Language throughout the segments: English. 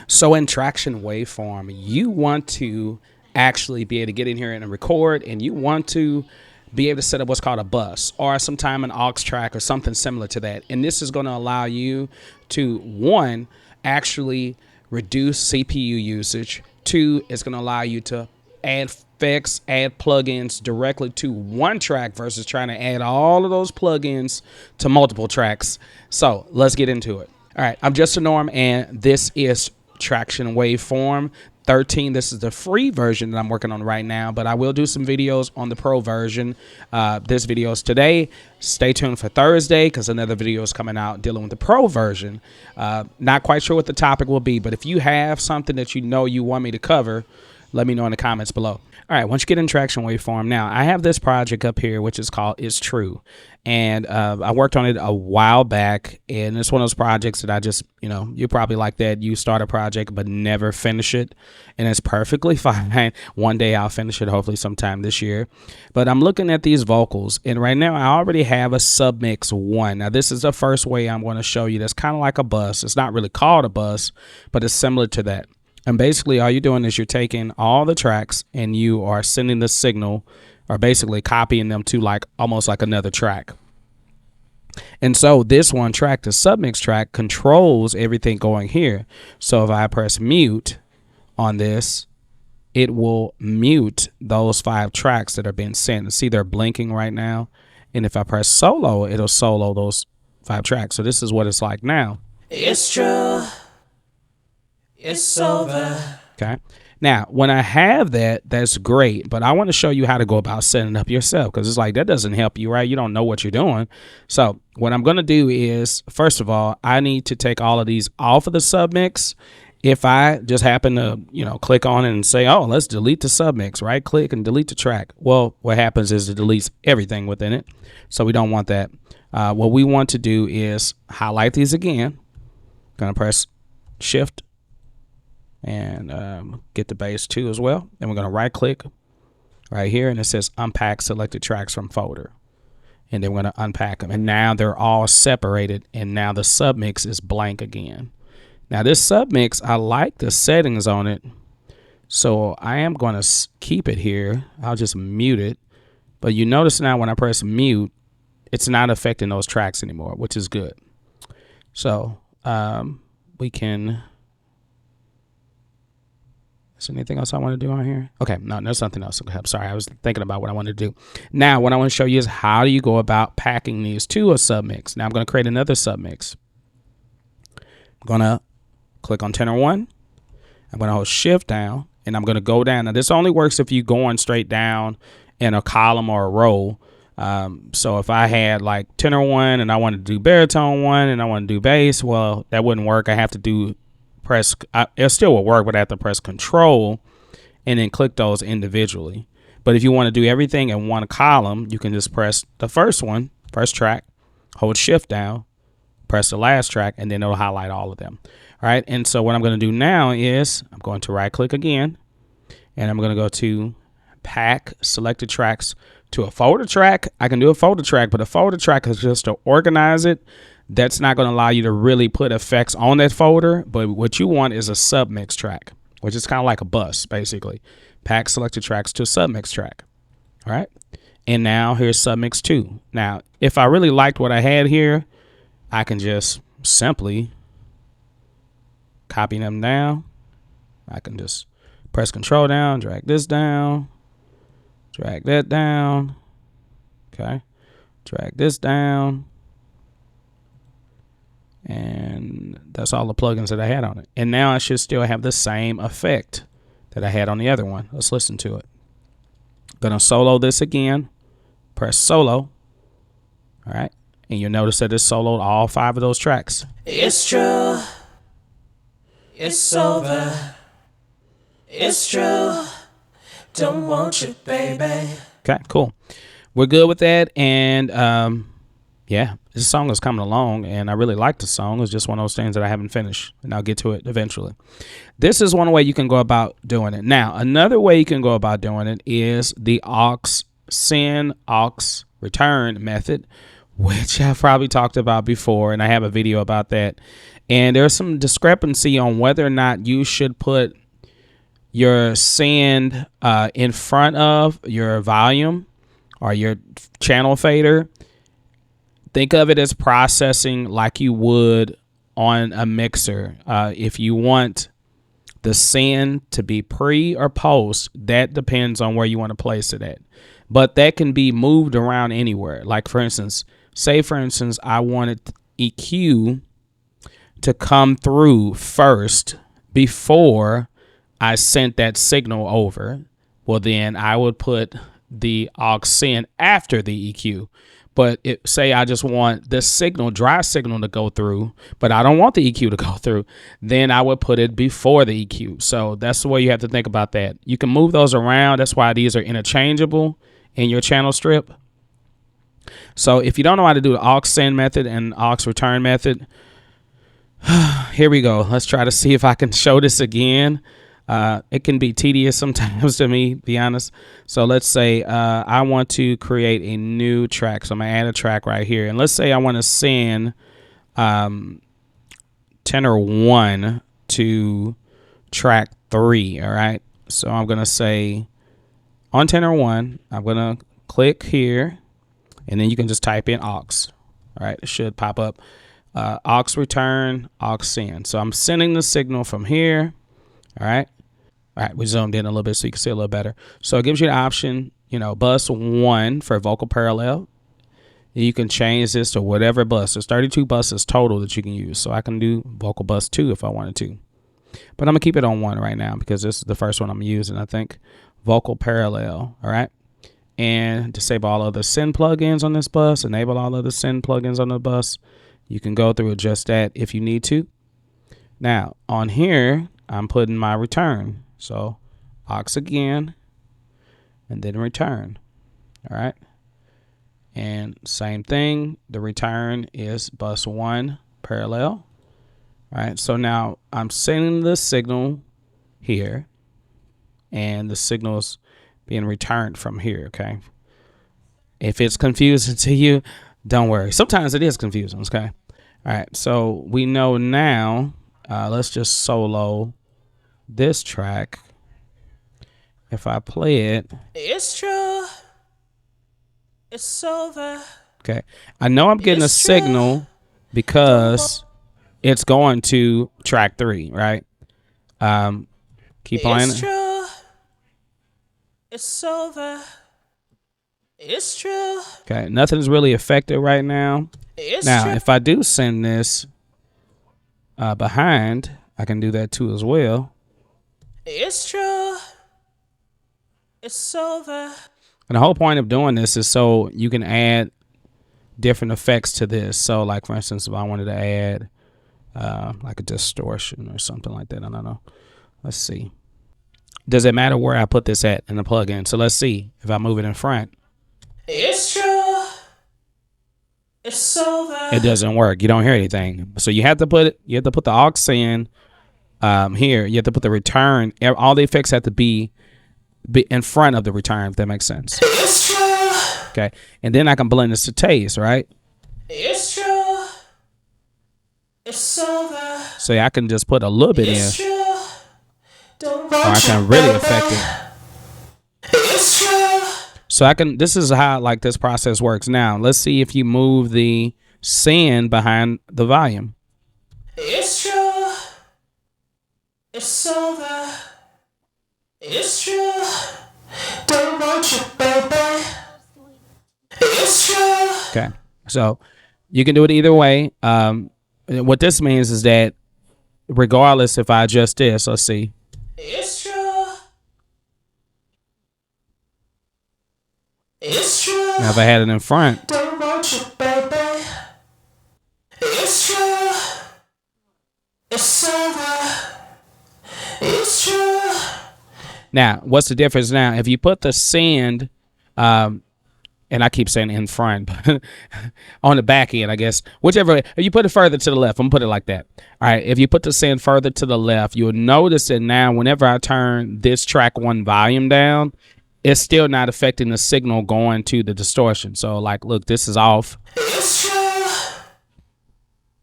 So in Tracktion Waveform, you want to actually be able to get in here and record, and you want to be able to set up what's called a bus or sometime an aux track or something similar to that. And this is going to allow you to, one, actually reduce CPU usage. Two, it's going to allow you to add effects, add plugins directly to one track versus trying to add all of those plugins to multiple tracks. So let's get into it. All right, I'm Just a Norm, and this is Tracktion Waveform 13. This is the free version that I'm working on right now, but I will do some videos on the pro version. This video is today. Stay tuned for Thursday because another video is coming out dealing with the pro version. Not quite sure what the topic will be, but if you have something that you know you want me to cover, let me know in the comments below. All right, once you get in Tracktion Waveform, now I have this project up here, which is called It's True. And I worked on it a while back, and it's one of those projects that I just, you probably like that. You start a project but never finish it, and it's perfectly fine. One day I'll finish it, hopefully sometime this year. But I'm looking at these vocals, and right now I already have a submix 1. Now this is the first way I'm going to show you that's kind of like a bus. It's not really called a bus, but it's similar to that. And basically all you're doing is you're taking all the tracks and you are sending the signal, or basically copying them to almost like another track. And so this one track, the submix track, controls everything going here. So if I press mute on this, it will mute those 5 tracks that are being sent. See, they're blinking right now. And if I press solo, it'll solo those 5 tracks. So this is what it's like now. It's true. It's over. Okay. Now, when I have that, that's great, but I want to show you how to go about setting up yourself, because it's like that doesn't help you, right? You don't know what you're doing. So what I'm going to do is, first of all, I need to take all of these off of the submix. If I just happen to, click on it and say, oh, let's delete the submix, right? Click and delete the track. Well, what happens is it deletes everything within it. So we don't want that. What we want to do is highlight these again. Going to press Shift and get the bass 2 as well. And we're going to right click right here, and it says unpack selected tracks from folder. And then we're going to unpack them. And now they're all separated, and now the submix is blank again. Now this submix, I like the settings on it, so I am going to keep it here. I'll just mute it. But you notice now when I press mute, it's not affecting those tracks anymore, which is good. So we can... Is there anything else I want to do on here? Okay, no, there's something else. I'm sorry, I was thinking about what I wanted to do. Now, what I want to show you is how do you go about packing these to a submix. Now, I'm going to create another submix. I'm going to click on tenor 1. I'm going to hold Shift down, and I'm going to go down. Now, this only works if you're going straight down in a column or a row. So if I had like tenor 1 and I wanted to do baritone 1 and I want to do bass, well, that wouldn't work. I have to do it still will work, but I have to press Control and then click those individually. But if you want to do everything in one column, you can just press the first track, hold Shift down, press the last track, and then it'll highlight all of them. All right. And so what I'm going to do now is I'm going to right click again, and I'm going to go to pack selected tracks to a folder track. I can do a folder track, but a folder track is just to organize it. That's not going to allow you to really put effects on that folder, but what you want is a submix track, which is kind of like a bus, basically. Pack selected tracks to a submix track. All right. And now here's submix 2. Now, if I really liked what I had here, I can just simply copy them down. I can just press Control down, drag this down, drag that down. Okay. Drag this down. And that's all the plugins that I had on it. And now I should still have the same effect that I had on the other one. Let's listen to it. Gonna solo this again. Press solo. All right. And you'll notice that it soloed all 5 of those tracks. It's true. It's over. It's true. Don't want you, baby. Okay, cool. We're good with that. And yeah, this song is coming along, and I really like the song. It's just one of those things that I haven't finished, and I'll get to it eventually. This is one way you can go about doing it. Now, another way you can go about doing it is the aux send, aux return method, which I've probably talked about before, and I have a video about that. And there's some discrepancy on whether or not you should put your send in front of your volume or your channel fader. Think of it as processing like you would on a mixer. If you want the send to be pre or post, that depends on where you want to place it at. But that can be moved around anywhere. Like for instance, I wanted EQ to come through first before I sent that signal over. Well, then I would put the aux send after the EQ. But say I just want the signal, dry signal to go through, but I don't want the EQ to go through, then I would put it before the EQ. So that's the way you have to think about that. You can move those around. That's why these are interchangeable in your channel strip. So if you don't know how to do the aux send method and aux return method, here we go. Let's try to see if I can show this again. It can be tedious sometimes to me, be honest. So let's say I want to create a new track. So I'm going to add a track right here. And let's say I want to send tenor 1 to track 3, all right? So I'm going to say on tenor 1, I'm going to click here, and then you can just type in aux. All right, it should pop up. Aux return, aux send. So I'm sending the signal from here. All right. All right. We zoomed in a little bit so you can see a little better. So it gives you the option, you know, bus 1 for vocal parallel. You can change this to whatever bus. There's 32 buses total that you can use. So I can do vocal bus 2 if I wanted to. But I'm going to keep it on 1 right now because this is the first one I'm using, I think. Vocal parallel. All right. And disable all other send plugins on this bus. Enable all other send plugins on the bus. You can go through adjust that if you need to. Now, on here, I'm putting my return. So, aux again, and then return. All right. And same thing, the return is bus 1 parallel. All right. So now I'm sending the signal here, and the signal's being returned from here. Okay. If it's confusing to you, don't worry. Sometimes it is confusing. Okay. All right. So we know now. Let's just solo this track. If I play it, It's true. It's over. okay. I know I'm getting a signal because it's going to track 3, right? Keep playing It's it. true. It's over. It's true. Okay. Nothing's really affected right now. It's Now, true. if I do send this behind, I can do that too as well. It's true. It's over. And the whole point of doing this is so you can add different effects to this. So like, for instance, if I wanted to add like a distortion or something like that, I don't know. Let's see. Does it matter where I put this at in the plugin? So let's see if I move it in front. It's true. It's over. It doesn't work. You don't hear anything. So you have to put it. You have to put the aux in here. You have to put the return. All the effects have to be in front of the return. If that makes sense. It's true. Okay. And then I can blend this to taste, right? It's true. It's over. So yeah, I can just put a little bit It's in, true. Don't or I want can you, really baby. affect it. It's true. So I can. This is how like this process works. Now let's see if you move the send behind the volume. It's true. It's over. It's true. Don't want you, baby. It's true. Okay. So you can do it either way. What this means is that regardless if I adjust this, let's see. It's true. It's true. Now if I had it in front, Don't want you, baby. It's true. It's over. It's true. now what's the difference now? If you put the send, and I keep saying in front, but on the back end, I guess, whichever way, if you put it further to the left, I'm gonna put it like that. All right, if you put the send further to the left, you'll notice that now whenever I turn this track 1 volume down, it's still not affecting the signal going to the distortion. So like, look, this is off. It's true.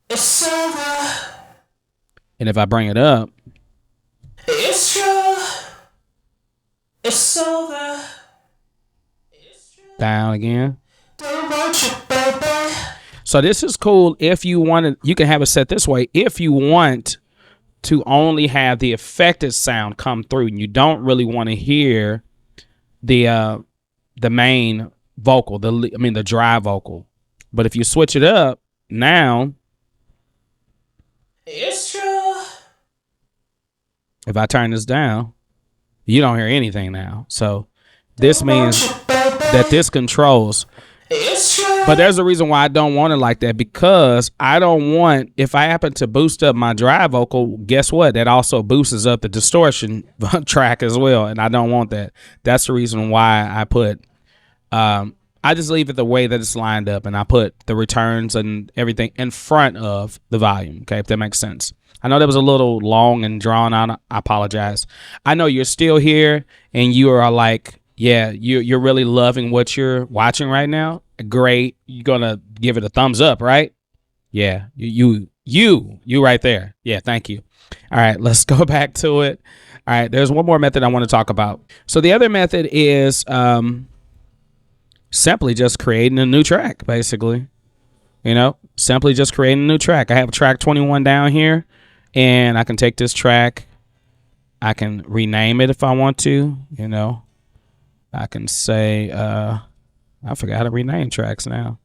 It's over. And if I bring it up, it's true. It's over. down again. Don't want you, baby. So this is cool if you want to, you can have it set this way. If you want to only have the affected sound come through and you don't really want to hear the main vocal, the dry vocal. But if you switch it up now, It's true. if I turn this down, you don't hear anything now. So this means that this controls. It's true. But there's a reason why I don't want it like that, because I don't want, if I happen to boost up my dry vocal, guess what? That also boosts up the distortion track as well. And I don't want that. That's the reason why I put, I just leave it the way that it's lined up, and I put the returns and everything in front of the volume. Okay, if that makes sense. I know that was a little long and drawn out. I apologize. I know you're still here and you are like, yeah, you're really loving what you're watching right now. Great. You're gonna give it a thumbs up, right? Yeah, you right there. Yeah, thank you. All right, let's go back to it. All right, there's one more method I want to talk about. So the other method is simply just creating a new track, basically. You know, simply just creating a new track. I have track 21 down here, and I can take this track. I can rename it if I want to, you know. I can say, I forgot how to rename tracks now.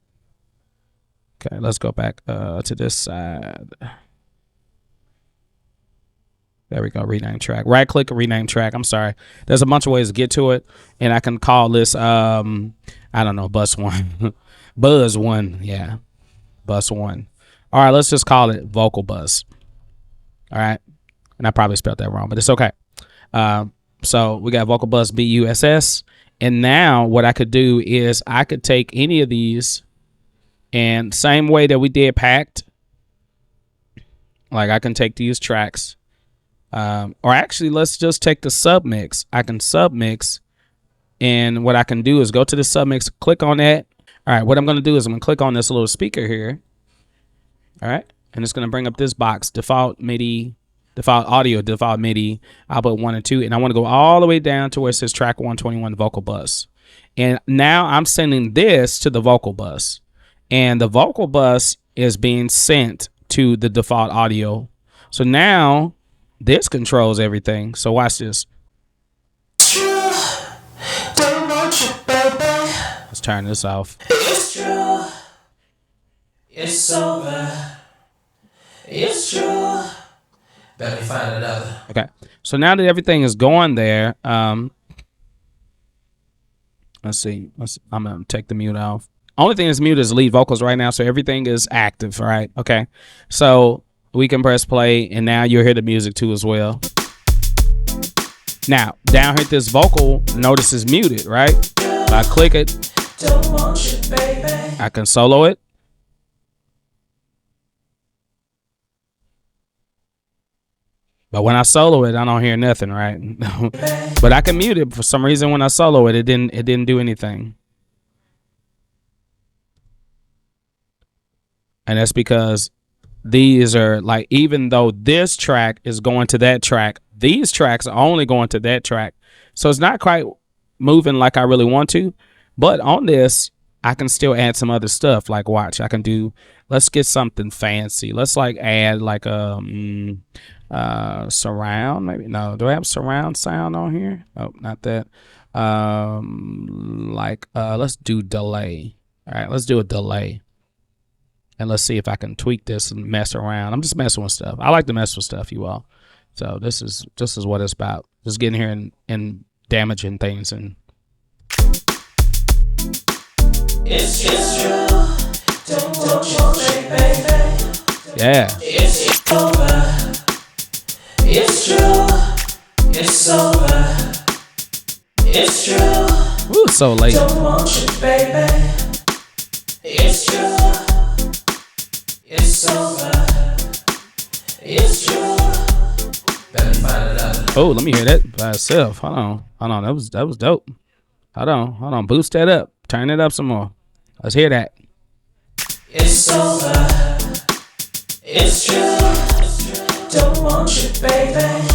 Okay, let's go back to this side. There we go, rename track. Right click, rename track. I'm sorry. There's a bunch of ways to get to it. And I can call this, I don't know, bus one. Buzz one, yeah. Bus one. All right, let's just call it vocal bus. All right. And I probably spelled that wrong, but it's okay. So we got vocal bus BUSS. And now what I could do is I could take any of these, and same way that we did packed, like I can take these tracks, or actually let's just take the submix. I can submix, and what I can do is go to the submix, click on that. All right, what I'm going to do is I'm going to click on this little speaker here. All right, and it's going to bring up this box, default MIDI, default audio, default MIDI, output 1 and 2. And I want to go all the way down to where it says track 121 vocal bus. And now I'm sending this to the vocal bus. And the vocal bus is being sent to the default audio. So now this controls everything. So watch this. Let's turn this off. It's true. It's over. It's true. Better find another. Okay. So now that everything is going there, let's see. I'm gonna take the mute off. Only thing that's muted is lead vocals right now, so everything is active, right? Okay. So we can press play, and now you'll hear the music too as well. Now, down here at this vocal, notice is muted, right? If I click it, Don't want you, baby. I can solo it. But when I solo it, I don't hear nothing, right? But I can mute it for some reason. When I solo it, it didn't do anything. And that's because these are like, even though this track is going to that track, these tracks are only going to that track. So it's not quite moving like I really want to. But on this, I can still add some other stuff. Like watch, I can do, let's get something fancy. Let's like add like a surround, maybe. No, do I have surround sound on here? Oh, not that. Let's do delay. All right, let's do a delay. And let's see if I can tweak this and mess around. I'm just messing with stuff. I like to mess with stuff, you all. So this is what it's about. Just getting here and damaging things. And it's true. Don't want you, baby. yeah. It's over. It's true. It's over. It's true. Ooh, it's so late. Don't want you, baby. It's true. It's over. It's true. Better find another. Oh, let me hear that by itself. Hold on. That was dope. Hold on. Boost that up. Turn it up some more. Let's hear that. It's over. It's true. Don't want you, baby.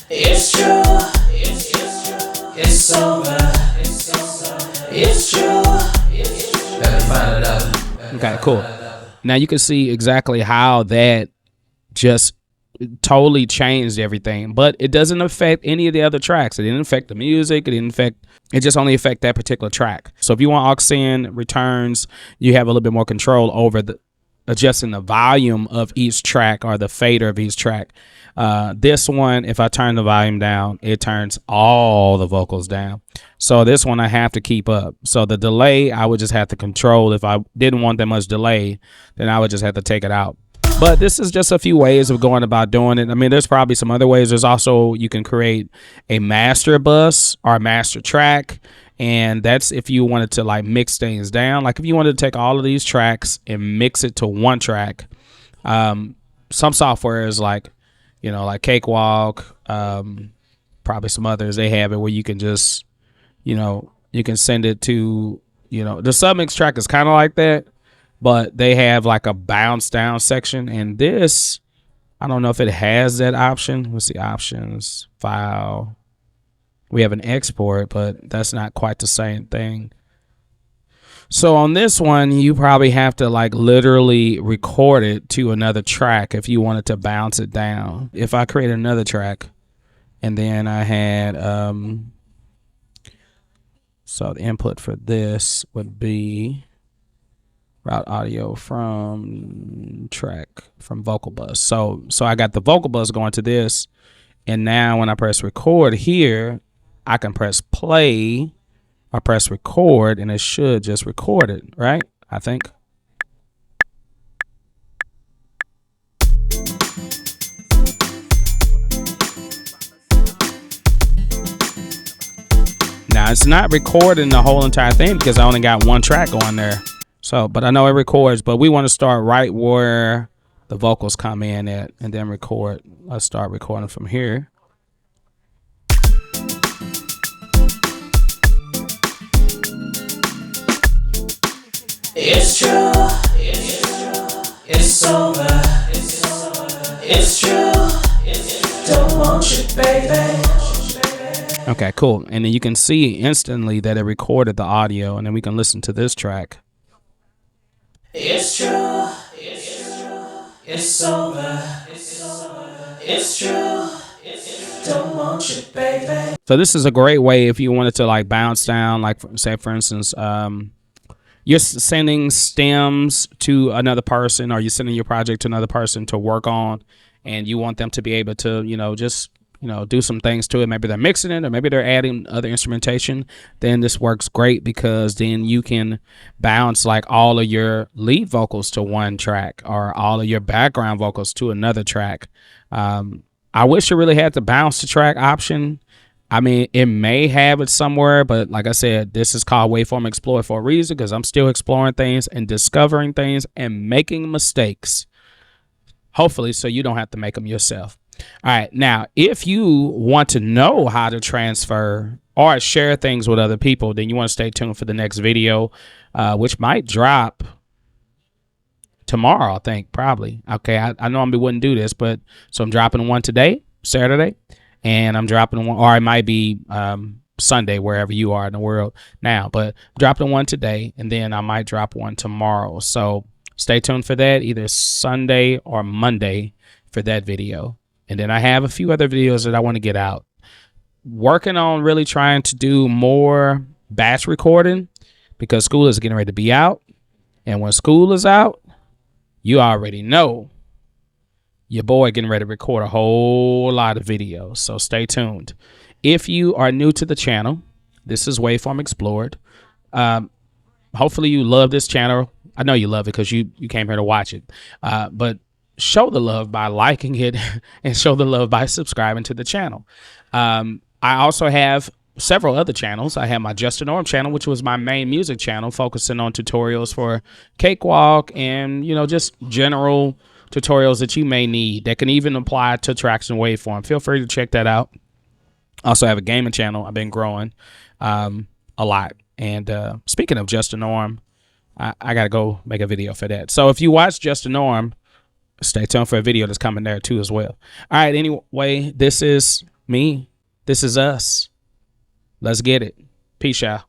It's true. It's over. It's true. Let me find another. Okay, cool. Now you can see exactly how that just totally changed everything, but it doesn't affect any of the other tracks. It didn't affect the music. It just only affect that particular track. So if you want aux in returns, you have a little bit more control over adjusting the volume of each track or the fader of each track. This one, if I turn the volume down, it turns all the vocals down. So this one I have to keep up. So the delay, I would just have to control. If I didn't want that much delay, then I would just have to take it out. But this is just a few ways of going about doing it. I mean, there's probably some other ways. There's also, you can create a master bus or a master track. And that's if you wanted to like mix things down. Like if you wanted to take all of these tracks and mix it to one track. Some software is like, you know, like Cakewalk, probably some others, they have it where you can just, you know, you can send it to, you know, the submix track is kind of like that, but they have like a bounce down section. And this, I don't know if it has that option. Let's see, options, file. We have an export, but that's not quite the same thing. So on this one, you probably have to like literally record it to another track if you wanted to bounce it down. If I create another track and then I had, so the input for this would be route audio from track from vocal bus. So I got the vocal bus going to this. And now when I press record here, I can press play. I press record and it should just record it, right? I think. Now it's not recording the whole entire thing because I only got one track going there. So, but I know it records, but we want to start right where the vocals come in at and then record. Let's start recording from here. It's true. It's over. It's true. Don't want you, baby. Okay, cool. And then you can see instantly that it recorded the audio, and then we can listen to this track. It's true. It's over. It's true. Don't want you, baby. So this is a great way if you wanted to like bounce down, like say for instance, you're sending stems to another person, or you're sending your project to another person to work on, and you want them to be able to, you know, just, you know, do some things to it. Maybe they're mixing it or maybe they're adding other instrumentation. Then this works great because then you can bounce like all of your lead vocals to one track or all of your background vocals to another track. I wish it really had the bounce to track option. I mean, it may have it somewhere, but like I said, this is called Waveform Explorer for a reason, because I'm still exploring things and discovering things and making mistakes. Hopefully, so you don't have to make them yourself. All right. Now, if you want to know how to transfer or share things with other people, then you want to stay tuned for the next video, which might drop tomorrow, I think, probably. Okay. I normally wouldn't do this, but so I'm dropping one today, Saturday. And I'm dropping one, or it might be Sunday, wherever you are in the world now. But I'm dropping one today, and then I might drop one tomorrow. So stay tuned for that, either Sunday or Monday for that video. And then I have a few other videos that I want to get out. Working on really trying to do more batch recording because school is getting ready to be out. And when school is out, you already know your boy getting ready to record a whole lot of videos, so stay tuned. If you are new to the channel, this is Waveform Explored. Hopefully you love this channel. I know you love it because you came here to watch it. But show the love by liking it and show the love by subscribing to the channel. I also have several other channels. I have my Just a Norm channel, which was my main music channel, focusing on tutorials for Cakewalk and, you know, just general tutorials that you may need that can even apply to Tracktion Waveform. Feel free to check that out. Also have a gaming channel. I've been growing a lot. And speaking of Just a Norm, I got to go make a video for that. So if you watch Just a Norm, Stay tuned for a video that's coming there too as well. All right, anyway, this is me. This is us. Let's get it. Peace, y'all.